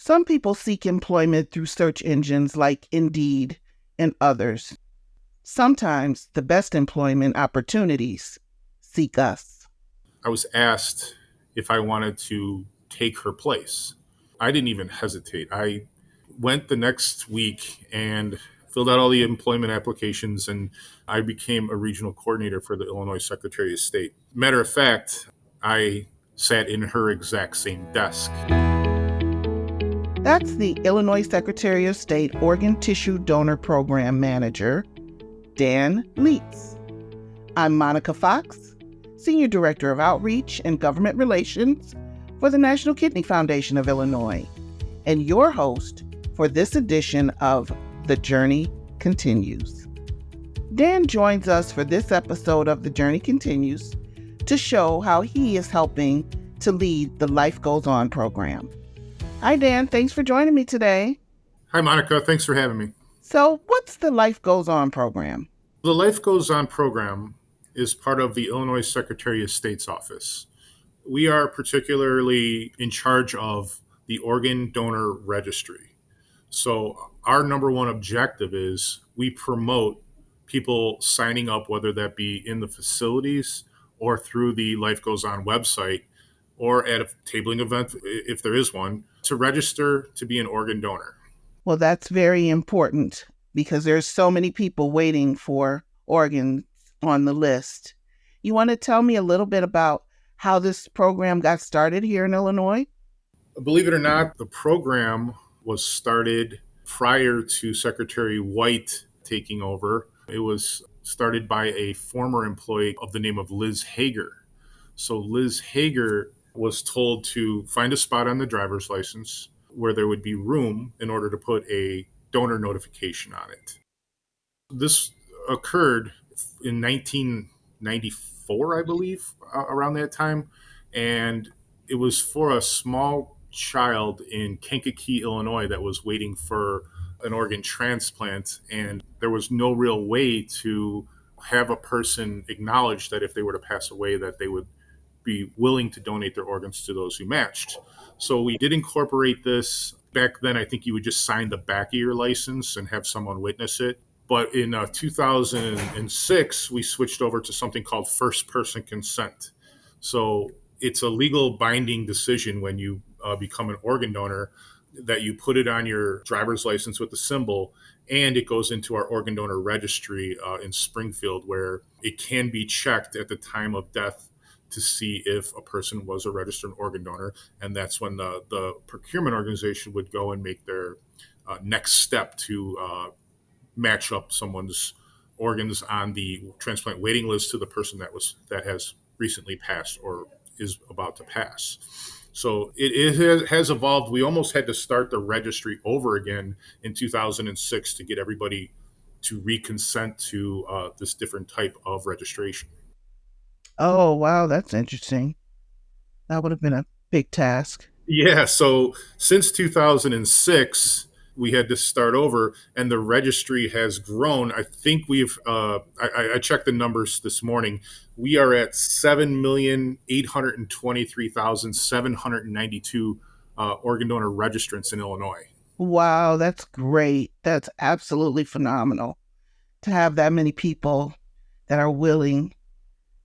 Some people seek employment through search engines like Indeed and others. Sometimes the best employment opportunities seek us. I was asked if I wanted to take her place. I didn't even hesitate. I went the next week and filled out all the employment applications, and I became a regional coordinator for the Illinois Secretary of State. Matter of fact, I sat in her exact same desk. That's the Illinois Secretary of State Organ Tissue Donor Program Manager, Dan Leitz. I'm Monica Fox, Senior Director of Outreach and Government Relations for the National Kidney Foundation of Illinois, and your host for this edition of The Journey Continues. Dan joins us for this episode of The Journey Continues to show how he is helping to lead the Life Goes On program. Hi, Dan. Thanks for joining me today. Hi, Monica. Thanks for having me. So, what's the Life Goes On program? The Life Goes On program is part of the Illinois Secretary of State's office. We are particularly in charge of the organ donor registry. So our number one objective is we promote people signing up, whether that be in the facilities or through the Life Goes On website or at a tabling event, if there is one, to register to be an organ donor. Well, that's very important because there's so many people waiting for organs on the list. You want to tell me a little bit about how this program got started here in Illinois? Believe it or not, the program was started prior to Secretary White taking over. It was started by a former employee of the name of Liz Hager. So Liz Hager was told to find a spot on the driver's license where there would be room in order to put a donor notification on it. This occurred in 1994, I believe, around that time. And it was for a small child in Kankakee, Illinois, that was waiting for an organ transplant. And there was no real way to have a person acknowledge that if they were to pass away, that they would be willing to donate their organs to those who matched. So we did incorporate this. Back then, I think you would just sign the back of your license and have someone witness it. But in 2006, we switched over to something called first person consent. So it's a legal binding decision when you become an organ donor that you put it on your driver's license with the symbol, and it goes into our organ donor registry in Springfield, where it can be checked at the time of death to see if a person was a registered organ donor. And that's when the procurement organization would go and make their next step to match up someone's organs on the transplant waiting list to the person that has recently passed or is about to pass. So it has evolved. We almost had to start the registry over again in 2006 to get everybody to reconsent to this different type of registration. Oh, wow, that's interesting. That would have been a big task. Yeah, so since 2006, we had to start over, and the registry has grown. I think I checked the numbers this morning. We are at 7,823,792 organ donor registrants in Illinois. Wow, that's great. That's absolutely phenomenal to have that many people that are willing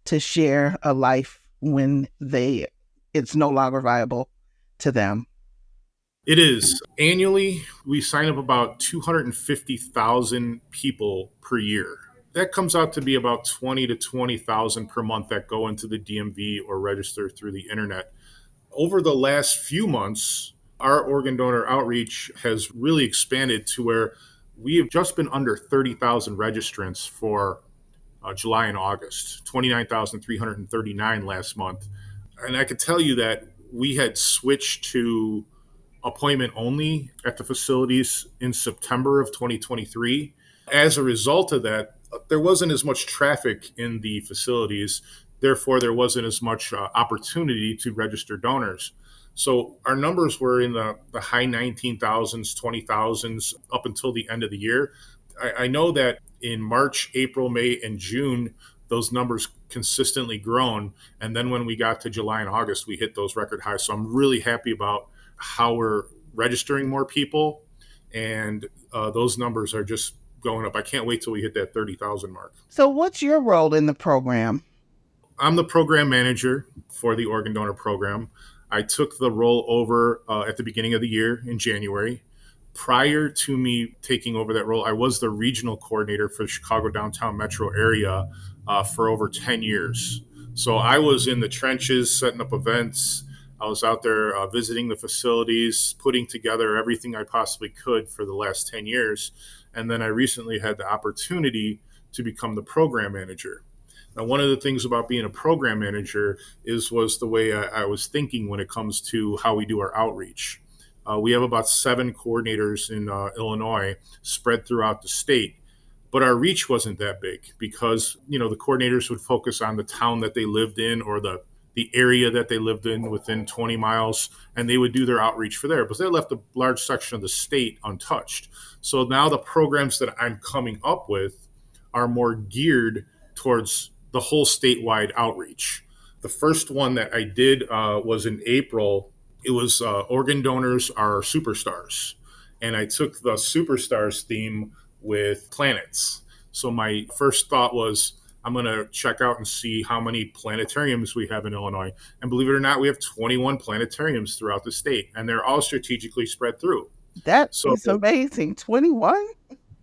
to share a life when it's no longer viable to them. It is. Annually, we sign up about 250,000 people per year. That comes out to be about 20 to 20,000 per month that go into the DMV or register through the internet. Over the last few months, our organ donor outreach has really expanded to where we have just been under 30,000 registrants for July and August, 29,339 last month. And I could tell you that we had switched to appointment only at the facilities in September of 2023. As a result of that, there wasn't as much traffic in the facilities. Therefore, there wasn't as much opportunity to register donors. So our numbers were in the high 19,000s, 20,000s up until the end of the year. I know that in March, April, May, and June, those numbers consistently grown. And then when we got to July and August, we hit those record highs. So I'm really happy about how we're registering more people, and those numbers are just going up. I can't wait till we hit that 30,000 mark. So, what's your role in the program? I'm the program manager for the organ donor program. I took the role over at the beginning of the year in January. Prior to me taking over that role, I was the regional coordinator for the Chicago downtown metro area for over 10 years. So I was in the trenches setting up events. I was out there visiting the facilities, putting together everything I possibly could for the last 10 years. And then I recently had the opportunity to become the program manager. Now, one of the things about being a program manager was the way I was thinking when it comes to how we do our outreach. We have about 7 coordinators in Illinois spread throughout the state, but our reach wasn't that big because the coordinators would focus on the town that they lived in or the area that they lived in within 20 miles, and they would do their outreach for there. But they left a large section of the state untouched. So now the programs that I'm coming up with are more geared towards the whole statewide outreach. The first one that I did was in April. It was Organ Donors Are Superstars. And I took the Superstars theme with planets. So my first thought was, I'm going to check out and see how many planetariums we have in Illinois. And believe it or not, we have 21 planetariums throughout the state, and they're all strategically spread through. That So is amazing. 21?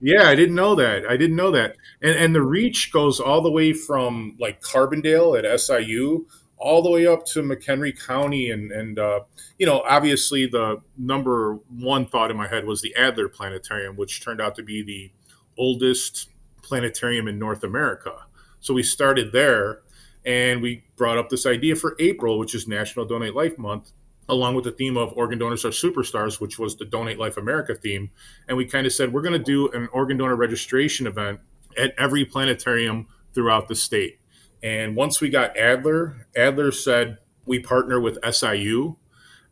yeah, I didn't know that. I didn't know that. And the reach goes all the way from like Carbondale at SIU all the way up to McHenry County. And obviously the number one thought in my head was the Adler Planetarium, which turned out to be the oldest planetarium in North America. So we started there and we brought up this idea for April, which is National Donate Life Month, along with the theme of Organ Donors Are Superstars, which was the Donate Life America theme. And we kind of said, we're going to do an organ donor registration event at every planetarium throughout the state. And once we got Adler said, we partner with SIU.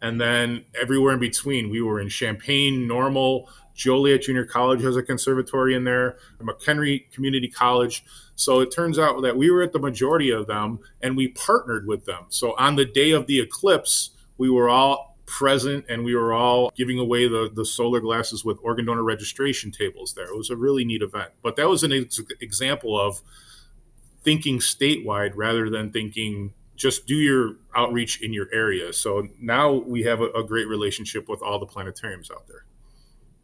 And then everywhere in between, we were in Champaign, Normal, Joliet Junior College has a conservatory in there, McHenry Community College. So it turns out that we were at the majority of them and we partnered with them. So on the day of the eclipse, we were all present and we were all giving away the solar glasses with organ donor registration tables there. It was a really neat event. But that was an example of thinking statewide rather than thinking just do your outreach in your area. So now we have a great relationship with all the planetariums out there.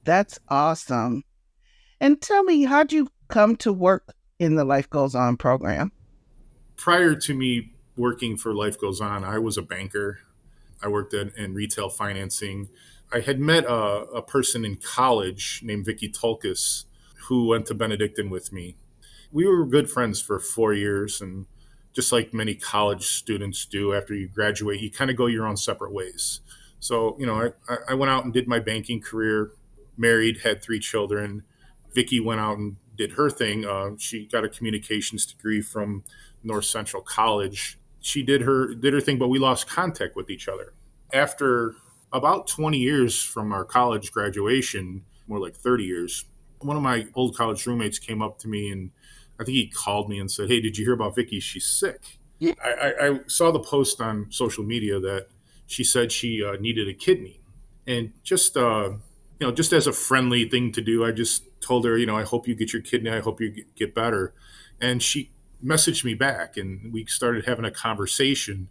That's awesome. And tell me, how'd you come to work in the Life Goes On program? Prior to me working for Life Goes On, I was a banker. I worked in retail financing. I had met a person in college named Vicky Tulkas who went to Benedictine with me. We were good friends for 4 years, and just like many college students do after you graduate, you kind of go your own separate ways. So, I went out and did my banking career, married, had 3 children. Vicky went out and did her thing. She got a communications degree from North Central College. She did her thing, but we lost contact with each other. After about 20 years from our college graduation, more like 30 years, one of my old college roommates came up to me and I think he called me and said, "Hey, did you hear about Vicky? She's sick." Yeah. I saw the post on social media that she said she needed a kidney. And just as a friendly thing to do, I just told her, I hope you get your kidney. I hope you get better. And she messaged me back and we started having a conversation.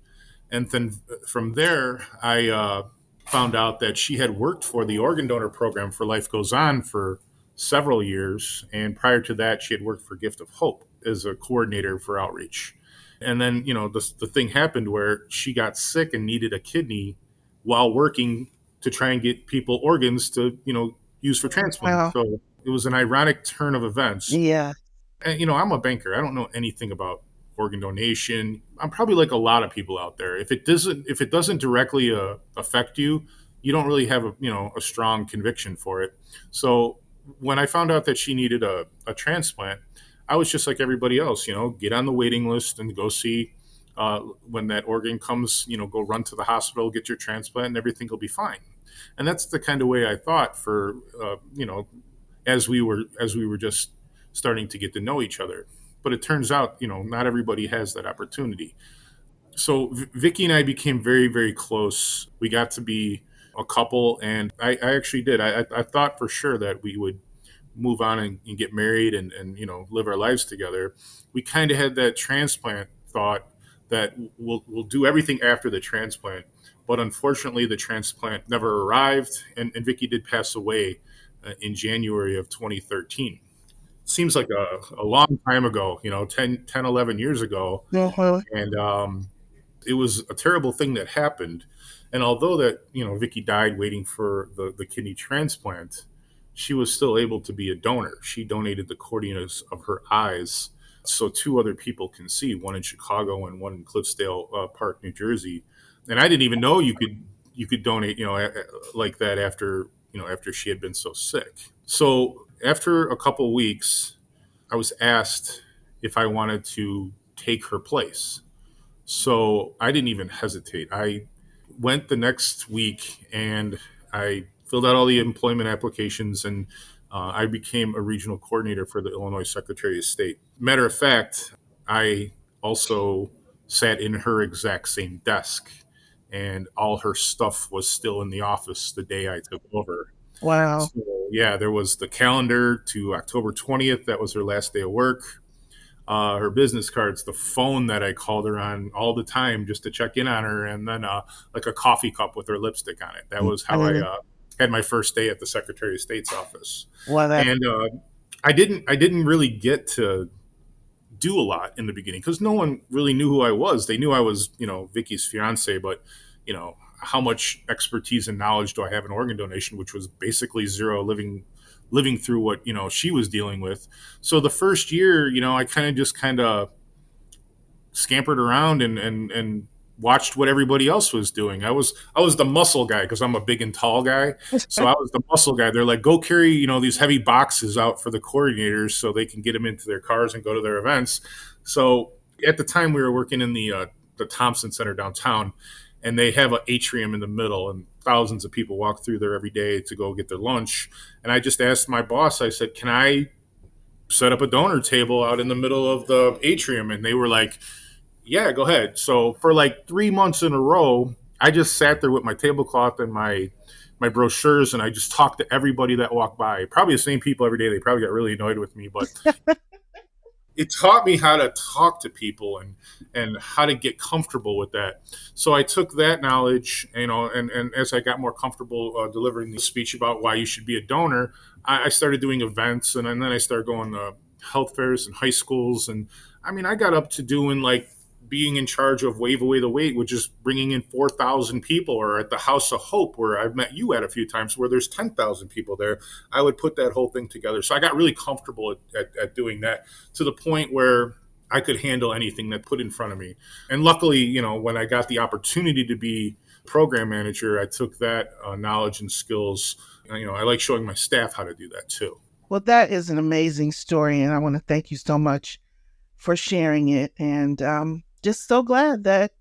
And then from there, I found out that she had worked for the organ donor program for Life Goes On for several years. And prior to that, she had worked for Gift of Hope as a coordinator for outreach. And then, the thing happened where she got sick and needed a kidney while working to try and get people organs to, use for transplant. Well, So it was an ironic turn of events. yeah. And, I'm a banker. I don't know anything about organ donation. I'm probably like a lot of people out there. If it doesn't directly affect you, you don't really have a strong conviction for it. So when I found out that she needed a transplant, I was just like everybody else, get on the waiting list and go see when that organ comes, go run to the hospital, get your transplant, and everything will be fine. And that's the kind of way I thought for, as we were just starting to get to know each other. But it turns out, not everybody has that opportunity. So Vicky and I became very, very close. We got to be a couple, and I actually did. I thought for sure that we would move on and get married and live our lives together. We kind of had that transplant thought that we'll do everything after the transplant, but unfortunately the transplant never arrived, and Vicky did pass away in January of 2013. Seems like a long time ago, 10, 11 years ago. Mhm. And it was a terrible thing that happened. And although that, Vicky died waiting for the kidney transplant, she was still able to be a donor. She donated the corneas of her eyes so two other people can see, one in Chicago and one in Cliffsdale Park, New Jersey. And I didn't even know you could donate, like that after she had been so sick. So after a couple weeks, I was asked if I wanted to take her place. So I didn't even hesitate. I went the next week and I filled out all the employment applications, and I became a regional coordinator for the Illinois Secretary of State. Matter of fact, I also sat in her exact same desk, and all her stuff was still in the office the day I took over. Wow. So, yeah, there was the calendar to October 20th. That was her last day of work. Her business cards, the phone that I called her on all the time just to check in on her, and then like a coffee cup with her lipstick on it. That was how I Mhm. had my first day at the Secretary of State's office. Well, that. And I didn't really get to do a lot in the beginning because no one really knew who I was. They knew I was, Vicky's fiance, but how much expertise and knowledge do I have in organ donation, which was basically zero, living through what she was dealing with. So the first year, I kind of scampered around and watched what everybody else was doing. I was the muscle guy because I'm a big and tall guy. So I was the muscle guy. They're like, go carry, these heavy boxes out for the coordinators so they can get them into their cars and go to their events. So at the time we were working in the Thompson Center downtown, and they have an atrium in the middle, and thousands of people walk through there every day to go get their lunch. And I just asked my boss, I said, can I set up a donor table out in the middle of the atrium? And they were like, yeah, go ahead. So for like 3 months in a row, I just sat there with my tablecloth and my brochures, and I just talked to everybody that walked by. Probably the same people every day. They probably got really annoyed with me, but it taught me how to talk to people and how to get comfortable with that. So I took that knowledge, and as I got more comfortable delivering the speech about why you should be a donor, I started doing events, and then I started going to health fairs and high schools. And I mean, I got up to doing like being in charge of Wave Away the Wait, which is bringing in 4,000 people, or at the House of Hope, where I've met you at a few times, where there's 10,000 people there. I would put that whole thing together. So I got really comfortable at doing that, to the point where I could handle anything that put in front of me. And luckily, when I got the opportunity to be program manager, I took that knowledge and skills. I like showing my staff how to do that too. Well, that is an amazing story, and I want to thank you so much for sharing it. And just so glad that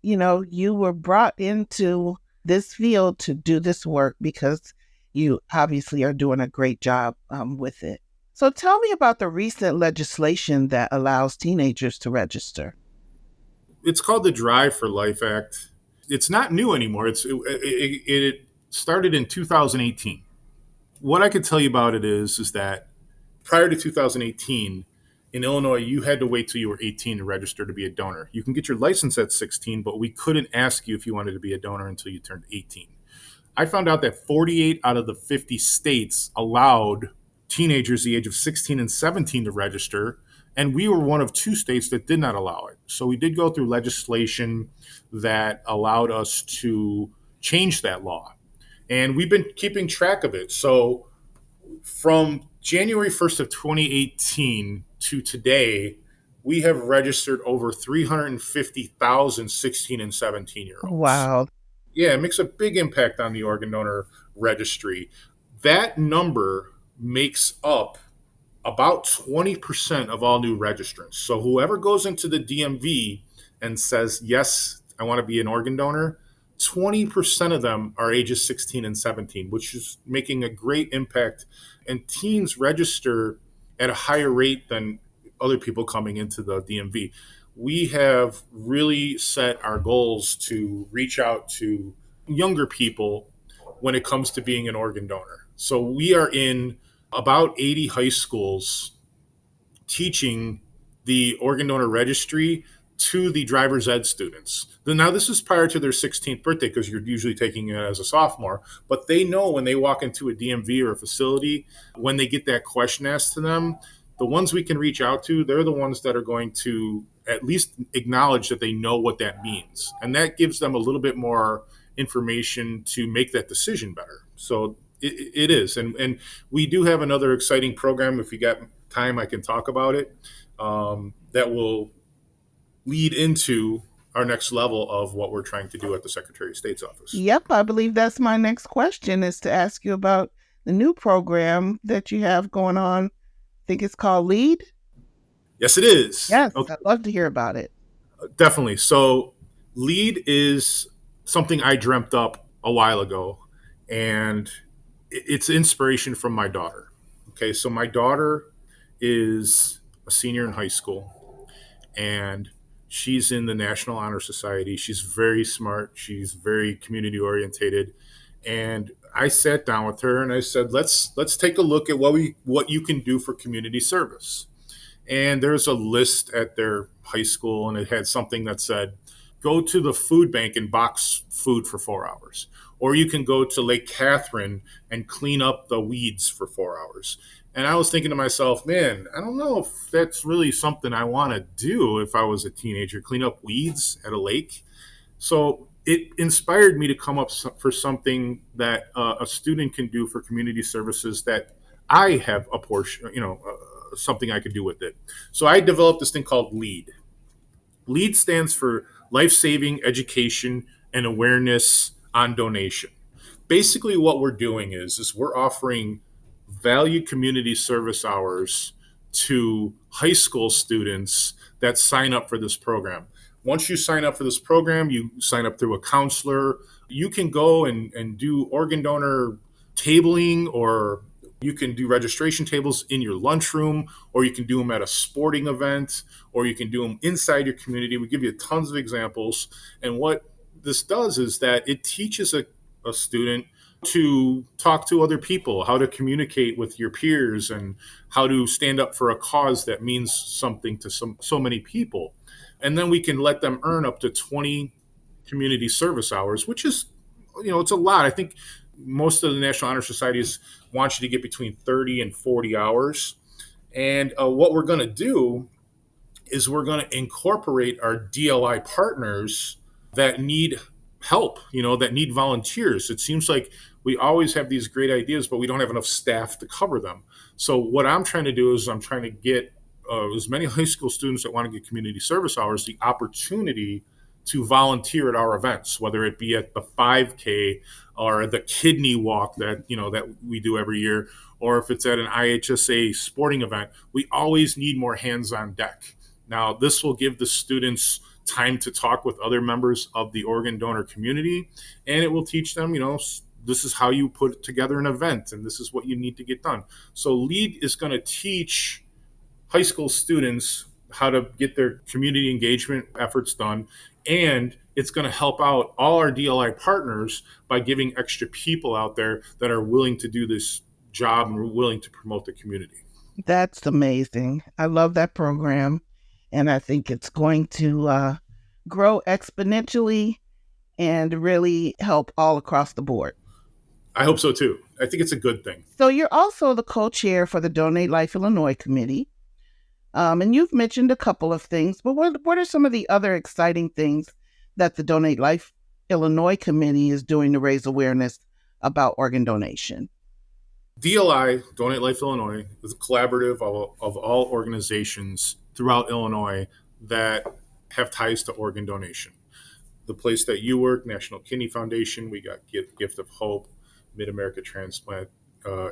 you were brought into this field to do this work because you obviously are doing a great job with it. So tell me about the recent legislation that allows teenagers to register. It's called the Drive for Life Act. It's not new anymore. It started in 2018. What I could tell you about it is that prior to 2018, in Illinois, you had to wait till you were 18 to register to be a donor. You can get your license at 16, but we couldn't ask you if you wanted to be a donor until you turned 18. I found out that 48 out of the 50 states allowed teenagers the age of 16 and 17 to register, and we were one of two states that did not allow it. So we did go through legislation that allowed us to change that law, and we've been keeping track of it. So from January 1st of 2018 to today, we have registered over 350,000 16 and 17 year olds. Wow. Yeah, it makes a big impact on the organ donor registry. That number makes up about 20% of all new registrants. So whoever goes into the DMV and says, yes, I want to be an organ donor, 20% of them are ages 16 and 17, which is making a great impact. And teens register at a higher rate than other people coming into the DMV. We have really set our goals to reach out to younger people when it comes to being an organ donor. So we are in about 80 high schools teaching the organ donor registry to the driver's ed students. Now, this is prior to their 16th birthday because you're usually taking it as a sophomore, but they know when they walk into a DMV or a facility, when they get that question asked to them, the ones we can reach out to, they're the ones that are going to at least acknowledge that they know what that means. And that gives them a little bit more information to make that decision better. So it is. And we do have another exciting program. If you got time, I can talk about it. That will lead into our next level of what we're trying to do at the Secretary of State's office. Yep, I believe that's my next question, is to ask you about the new program that you have going on. I think it's called LEAD. Yes, it is. Yes, Okay. I'd love to hear about it. Definitely. So LEAD is something I dreamt up a while ago, and it's inspiration from my daughter. Okay, so my daughter is a senior in high school, and she's in the National Honor Society. She's very smart. She's very community orientated, and I sat down with her and I said, "Let's take a look at what you can do for community service." And there's a list at their high school, and it had something that said, "Go to the food bank and box food for 4 hours," or you can go to Lake Catherine and clean up the weeds for 4 hours. And I was thinking to myself, man, I don't know if that's really something I want to do if I was a teenager, clean up weeds at a lake. So it inspired me to come up for something that a student can do for community services that I have a portion, something I could do with it. So I developed this thing called LEAD. LEAD stands for Life Saving Education and Awareness on Donation. Basically, what we're doing is we're offering valued community service hours to high school students that sign up for this program. Once you sign up for this program, you sign up through a counselor. You can go and do organ donor tabling, or you can do registration tables in your lunchroom, or you can do them at a sporting event, or you can do them inside your community. We give you tons of examples. And what this does is that it teaches a student to talk to other people, how to communicate with your peers, and how to stand up for a cause that means something to so many people. And then we can let them earn up to 20 community service hours, which is, it's a lot. I think most of the National Honor Societies want you to get between 30 and 40 hours. And what we're going to do is we're going to incorporate our DLI partners that need help, that need volunteers. It seems like we always have these great ideas, but we don't have enough staff to cover them. So what I'm trying to do is I'm trying to get as many high school students that want to get community service hours the opportunity to volunteer at our events, whether it be at the 5K or the kidney walk that we do every year, or if it's at an IHSA sporting event. We always need more hands on deck. Now, this will give the students time to talk with other members of the organ donor community, and it will teach them, this is how you put together an event, and this is what you need to get done. So LEAD is going to teach high school students how to get their community engagement efforts done, and it's going to help out all our DLI partners by giving extra people out there that are willing to do this job and willing to promote the community. That's amazing. I love that program, and I think it's going to grow exponentially and really help all across the board. I hope so too. I think it's a good thing. So you're also the co-chair for the Donate Life Illinois Committee. And you've mentioned a couple of things, but what are some of the other exciting things that the Donate Life Illinois Committee is doing to raise awareness about organ donation? DLI, Donate Life Illinois, is a collaborative of all organizations throughout Illinois that have ties to organ donation. The place that you work, National Kidney Foundation, we got Gift of Hope, Mid-America Transplant,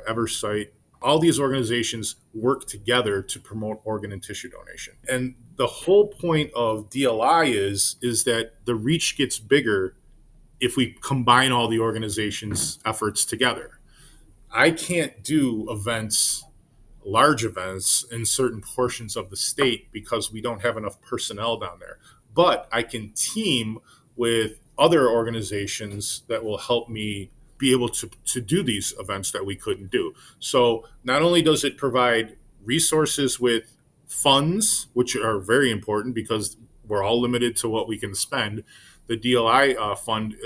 Eversight. All these organizations work together to promote organ and tissue donation. And the whole point of DLI is that the reach gets bigger if we combine all the organizations' efforts together. I can't do large events in certain portions of the state because we don't have enough personnel down there. But I can team with other organizations that will help me be able to do these events that we couldn't do. So not only does it provide resources with funds, which are very important because we're all limited to what we can spend. The DLI fund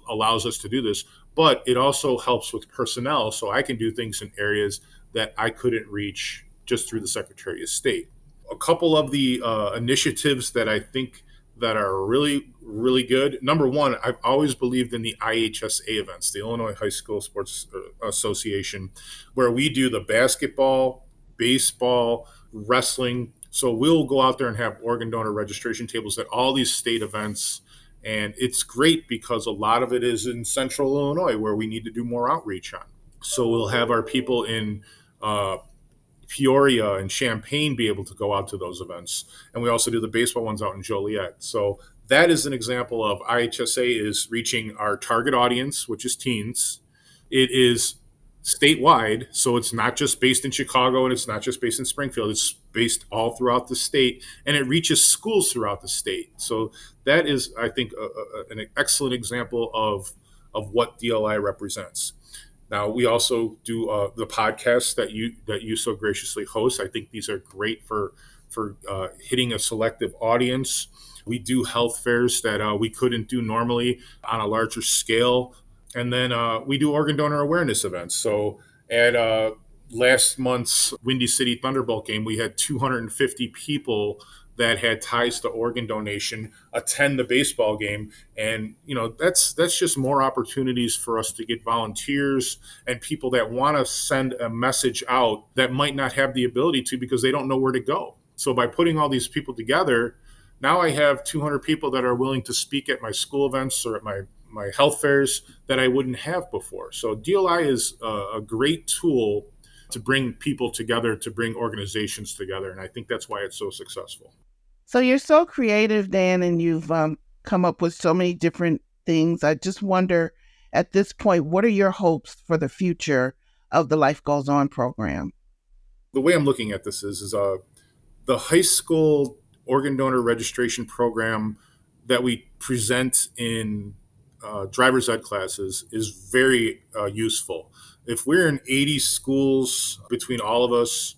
allows us to do this, but it also helps with personnel. So I can do things in areas that I couldn't reach just through the Secretary of State. A couple of the initiatives that I think that are really, really good. Number one, I've always believed in the IHSA events, the Illinois High School Sports Association, where we do the basketball, baseball, wrestling. So we'll go out there and have organ donor registration tables at all these state events. And it's great because a lot of it is in central Illinois where we need to do more outreach on. So we'll have our people in Peoria and Champaign be able to go out to those events. And we also do the baseball ones out in Joliet. So that is an example of IHSA is reaching our target audience, which is teens. It is statewide, so it's not just based in Chicago and it's not just based in Springfield. It's based all throughout the state, and it reaches schools throughout the state. So that is, I think, an excellent example of what DLI represents. Now we also do the podcasts that you so graciously host. I think these are great for hitting a selective audience. We do health fairs that we couldn't do normally on a larger scale, and then we do organ donor awareness events. So at last month's Windy City Thunderbolt game, we had 250 people that had ties to organ donation attend the baseball game, and that's just more opportunities for us to get volunteers and people that want to send a message out that might not have the ability to because they don't know where to go. So by putting all these people together, now I have 200 people that are willing to speak at my school events or at my health fairs that I wouldn't have before. So DLI is a great tool to bring people together, to bring organizations together. And I think that's why it's so successful. So you're so creative, Dan, and you've come up with so many different things. I just wonder, at this point, what are your hopes for the future of the Life Goes On program? The way I'm looking at this is the high school organ donor registration program that we present in driver's ed classes is very useful. If we're in 80 schools between all of us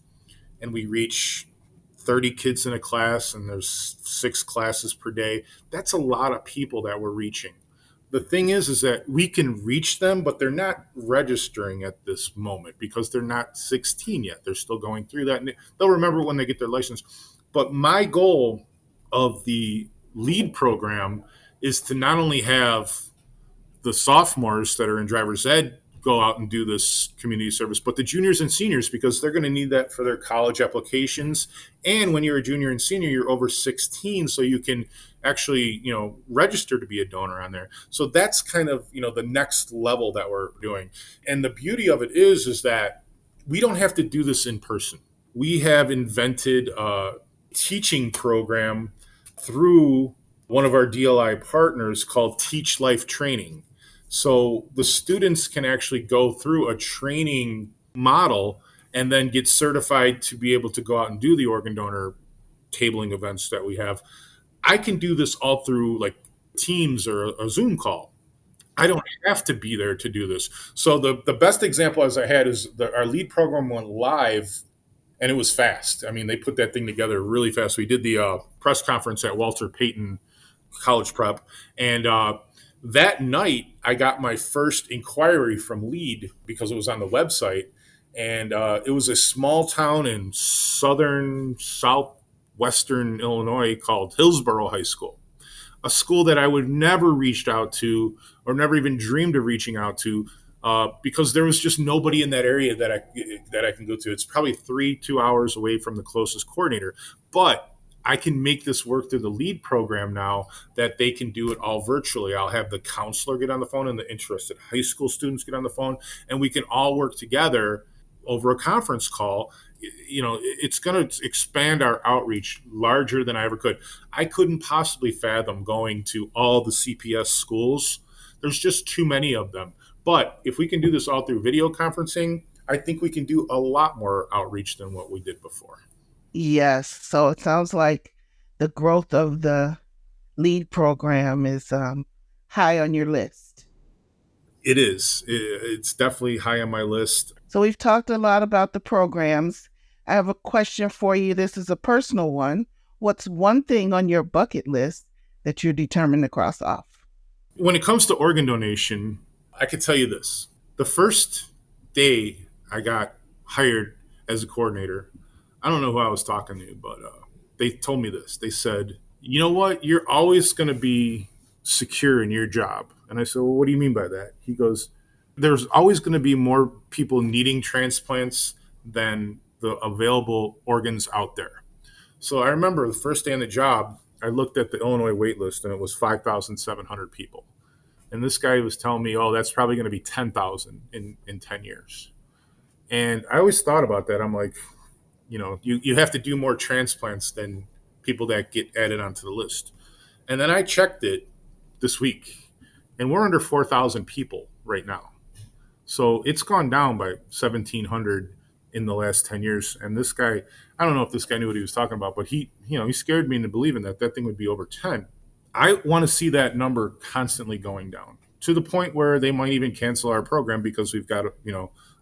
and we reach 30 kids in a class and there's 6 classes per day, that's a lot of people that we're reaching. The thing is that we can reach them, but they're not registering at this moment because they're not 16 yet. They're still going through that, and they'll remember when they get their license. But my goal of the LEAD program is to not only have the sophomores that are in driver's ed go out and do this community service, but the juniors and seniors, because they're going to need that for their college applications. And when you're a junior and senior, you're over 16, so you can actually, register to be a donor on there. So that's kind of, the next level that we're doing. And the beauty of it is that we don't have to do this in person. We have invented a teaching program through one of our DLI partners called Teach Life Training. So the students can actually go through a training model and then get certified to be able to go out and do the organ donor tabling events that we have. I can do this all through like Teams or a Zoom call. I don't have to be there to do this. So the best example as I had is our LEAD program went live and it was fast. I mean, they put that thing together really fast. We did the press conference at Walter Payton College Prep, and that night, I got my first inquiry from LEAD because it was on the website. And it was a small town in southwestern Illinois called Hillsborough High School, a school that I would never reached out to or never even dreamed of reaching out to because there was just nobody in that area that I can go to. It's probably 2 hours away from the closest coordinator. But I can make this work through the LEAD program now that they can do it all virtually. I'll have the counselor get on the phone and the interested high school students get on the phone, and we can all work together over a conference call. It's going to expand our outreach larger than I ever could. I couldn't possibly fathom going to all the CPS schools. There's just too many of them. But if we can do this all through video conferencing, I think we can do a lot more outreach than what we did before. Yes. So it sounds like the growth of the LEAD program is high on your list. It is. It's definitely high on my list. So we've talked a lot about the programs. I have a question for you. This is a personal one. What's one thing on your bucket list that you're determined to cross off? When it comes to organ donation, I can tell you this. The first day I got hired as a coordinator, I don't know who I was talking to, but they told me this. They said, you know what? You're always going to be secure in your job. And I said, well, what do you mean by that? He goes, there's always going to be more people needing transplants than the available organs out there. So I remember the first day on the job, I looked at the Illinois wait list and it was 5,700 people. And this guy was telling me, oh, that's probably going to be 10,000 in 10 years. And I always thought about that. I'm like, you have to do more transplants than people that get added onto the list. And then I checked it this week, and we're under 4,000 people right now. So it's gone down by 1,700 in the last 10 years. And this guy, I don't know if this guy knew what he was talking about, but he scared me into believing that thing would be over 10. I want to see that number constantly going down to the point where they might even cancel our program because we've got,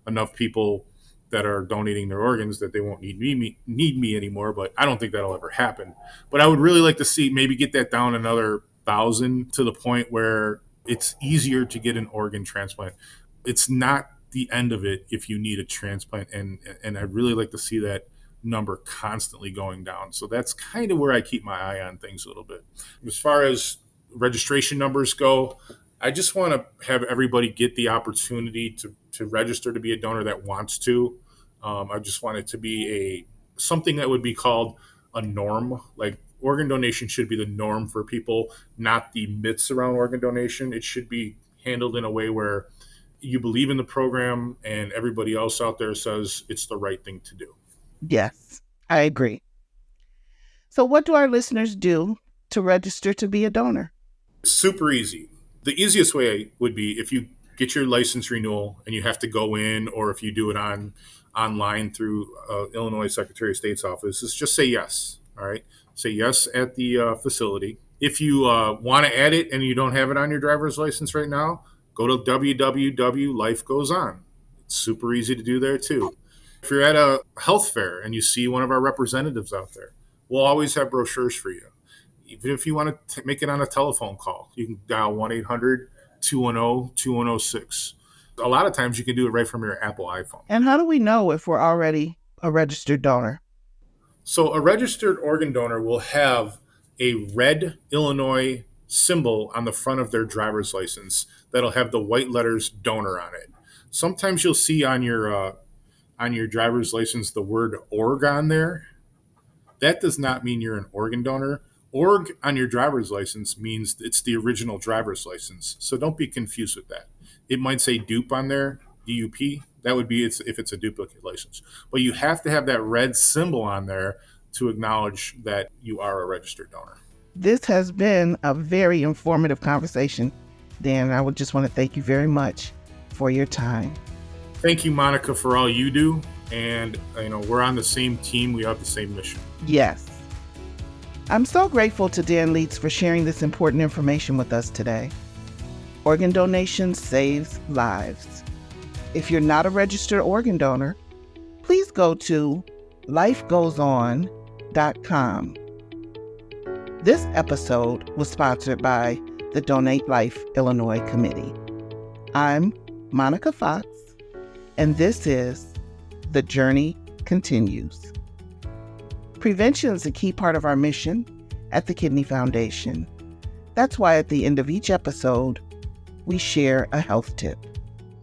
enough people that are donating their organs that they won't need me anymore. But I don't think that'll ever happen. But I would really like to see maybe get that down another 1,000 to the point where it's easier to get an organ transplant. It's not the end of it if you need a transplant. And I'd really like to see that number constantly going down. So that's kind of where I keep my eye on things a little bit. As far as registration numbers go, I just want to have everybody get the opportunity to register to be a donor that wants to. I just want it to be something that would be called a norm. Like organ donation should be the norm for people, not the myths around organ donation. It should be handled in a way where you believe in the program and everybody else out there says it's the right thing to do. Yes, I agree. So what do our listeners do to register to be a donor? Super easy. The easiest way would be if you get your license renewal and you have to go in, or if you do it online through Illinois Secretary of State's office, is just say yes. All right. Say yes at the facility. If you want to add it and you don't have it on your driver's license right now, go to www.lifegoeson. It's super easy to do there too. If you're at a health fair and you see one of our representatives out there, we'll always have brochures for you. Even if you want to make it on a telephone call, you can dial 1-800-210-2106. A lot of times you can do it right from your Apple iPhone. And how do we know if we're already a registered donor? So a registered organ donor will have a red Illinois symbol on the front of their driver's license that'll have the white letters donor on it. Sometimes you'll see on your driver's license the word org on there. That does not mean you're an organ donor. Org on your driver's license means it's the original driver's license. So don't be confused with that. It might say DUP on there, DUP. That would be if it's a duplicate license. But you have to have that red symbol on there to acknowledge that you are a registered donor. This has been a very informative conversation, Dan. I would just want to thank you very much for your time. Thank you, Monica, for all you do. And, we're on the same team. We have the same mission. Yes. I'm so grateful to Dan Leitz for sharing this important information with us today. Organ donation saves lives. If you're not a registered organ donor, please go to lifegoeson.com. This episode was sponsored by the Donate Life Illinois Committee. I'm Monica Fox, and this is The Journey Continues. Prevention is a key part of our mission at the Kidney Foundation. That's why at the end of each episode, we share a health tip.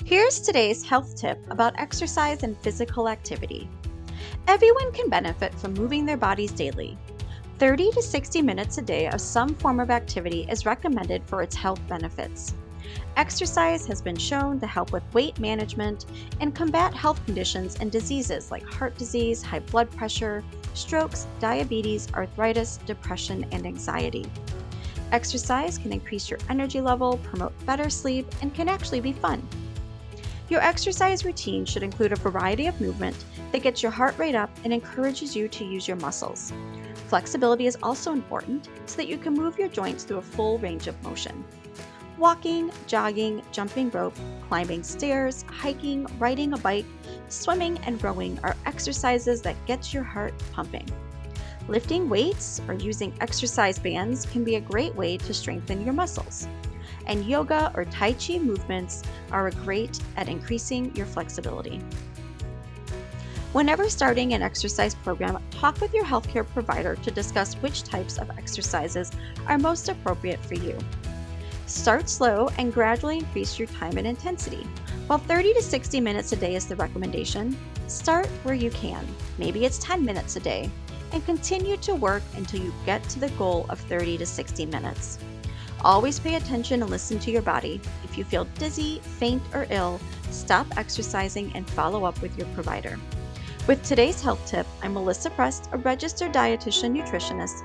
Here's today's health tip about exercise and physical activity. Everyone can benefit from moving their bodies daily. 30 to 60 minutes a day of some form of activity is recommended for its health benefits. Exercise has been shown to help with weight management and combat health conditions and diseases like heart disease, high blood pressure, strokes, diabetes, arthritis, depression, and anxiety. Exercise can increase your energy level, promote better sleep, and can actually be fun. Your exercise routine should include a variety of movement that gets your heart rate up and encourages you to use your muscles. Flexibility is also important so that you can move your joints through a full range of motion. Walking, jogging, jumping rope, climbing stairs, hiking, riding a bike, swimming, and rowing are exercises that get your heart pumping. Lifting weights or using exercise bands can be a great way to strengthen your muscles. And yoga or Tai Chi movements are great at increasing your flexibility. Whenever starting an exercise program, talk with your healthcare provider to discuss which types of exercises are most appropriate for you. Start slow and gradually increase your time and intensity. While 30 to 60 minutes a day is the recommendation, start where you can. Maybe it's 10 minutes a day, and continue to work until you get to the goal of 30 to 60 minutes. Always pay attention and listen to your body. If you feel dizzy, faint, or ill, stop exercising and follow up with your provider. With today's health tip, I'm Melissa Prest, a registered dietitian nutritionist